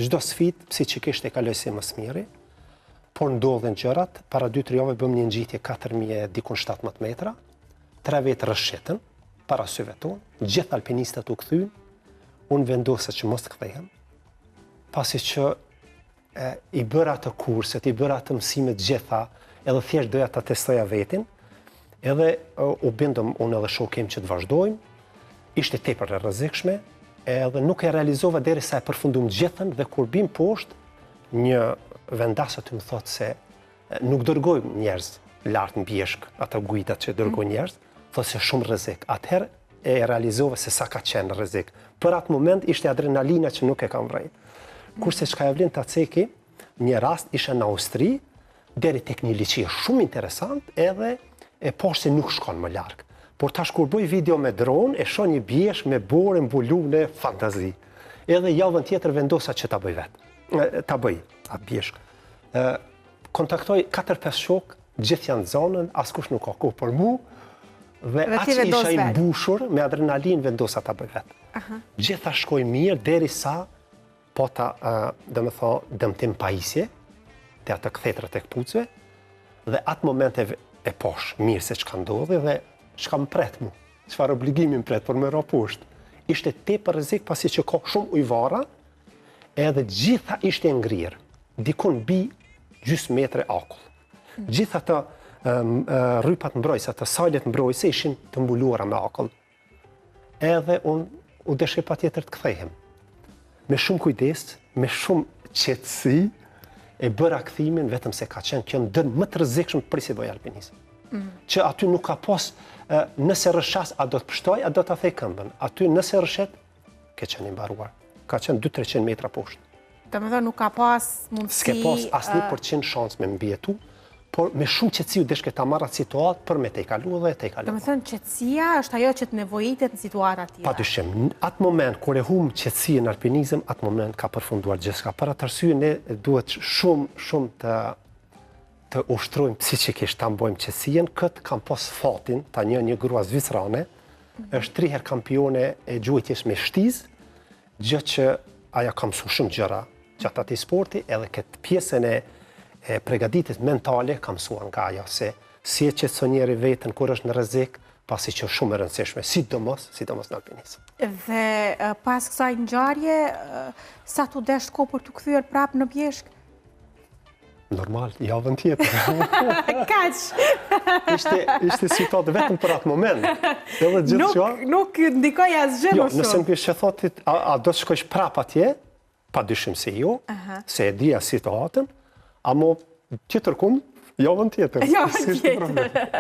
çdo sfidë psiqikisht e kaloj si më smiri, por ndodhen gjërat, para 2-3 javë bëm një ngjitje 4000 dikun 17 metra, 3 vetë rrëshetën, para syve tonë, gjithë alpinistët u kthyn, unë vendosa që mos të kthehem, pasi që i bëra atë kurset, i bëra atë mësimet gjitha, edhe thjesht doja ta testoja vetin, edhe u bindëm unë edhe shokim që të vazhdojmë, ishte tepër e rrezikshme, edhe nuk e realizova derisa e përfundum gjithën dhe kur bim poshtë, një vendasë aty më thotë se nuk dërgojmë njerëz lart në bjeshk, ata guidat që dërgojnë njerëz, thotë se shumë rrezik. Atëherë e realizova se sa ka qenë rrezik. Për atë moment ishte adrenalina që nuk e kam vrejt. Kurse çka e vlen ta ceki, një rast isha në Austri, deri tek një liçi shumë interesant, edhe e poshtë nuk shkon më larg. Por tash kur bëj video me dron, e shoh një bjeshk me borë mbuluar fantazi. Edhe javën tjetër vendosa që ta bëj vetë. Ta bëj atë bjeshk. Kontaktoj 4-5 shok, gjithë janë zonën, askush nuk ka kohë për mua. Dhe atë që isha i mbushur me adrenalin vendosa ta bëj vetë. Gjitha shkoj mirë derisa pota, dëmtim pajisje, te atë kthetra tek kpucëve, dhe atë moment e posh mirë se çka ndodhi dhe çka më pret mu, çfarë obligimi më pret për më ra poshtë. Ishte tepër rrezik pasi që ka shumë ujvara, edhe gjitha ishte ngrirë, dikun bi gjysmë metre akull. Gjitha të rrypat mbrojtëse, të sajlet mbrojtëse ishin të mbuluara me akull. Edhe unë u deshej patjetër të kthehem. Me shumë kujdes, me shumë qetësi, e bëra kthimin vetëm se ka qenë kjo ndër më të rrezikshëm për si bëj alpinizëm. Që aty nuk ka pas, nëse rrëshas, a do të pështoj, a do të thej këmbën. Aty nëse rrëshet, ke qenë i mbaruar. Ka qenë 200-300 metra poshtë. Domethënë nuk ka pas mundësi... S'ke pas as 1% shans me mbijetu, por me shumë qetësi u deshke ta marr atë situatë për me te i kalu dhe te i kalu. Domethënë qetësia është ajo që të nevojitet në situata tilla. Padyshim, atë moment kur e humb qetësinë në alpinizëm, atë moment ka përfunduar gjithçka. Për atë arsye ne duhet shumë të ushtrojmë psiqikisht, ta mbojmë qetësinë. Këtë kam pas fatin, ta një grua zvicrane, është 3 herë kampione e gjujtjes me shtiz, gjë që aja ka mësu shumë gjëra gjatë atij sporti, edhe këtë pjesën e përgatitjes mentale ka mësuar nga ajo, se si e qetëson njeri veten kur është në rrezik, pasi që është shumë e rëndësishme, sidomos në alpinizëm. Dhe pas kësaj ngjarje, sa t'u desh kohë për t'u kthyer prapë në bjeshk? Normal, javën tjetër. Kaq! Ishte situatë vetëm për atë moment. Nuk ndikoj asgjë më shumë. Nëse më pishe thotit, a do të shkojsh prapë atje, pa dyshim se jo, se e dija situatën, amo tjetër javën tjetër.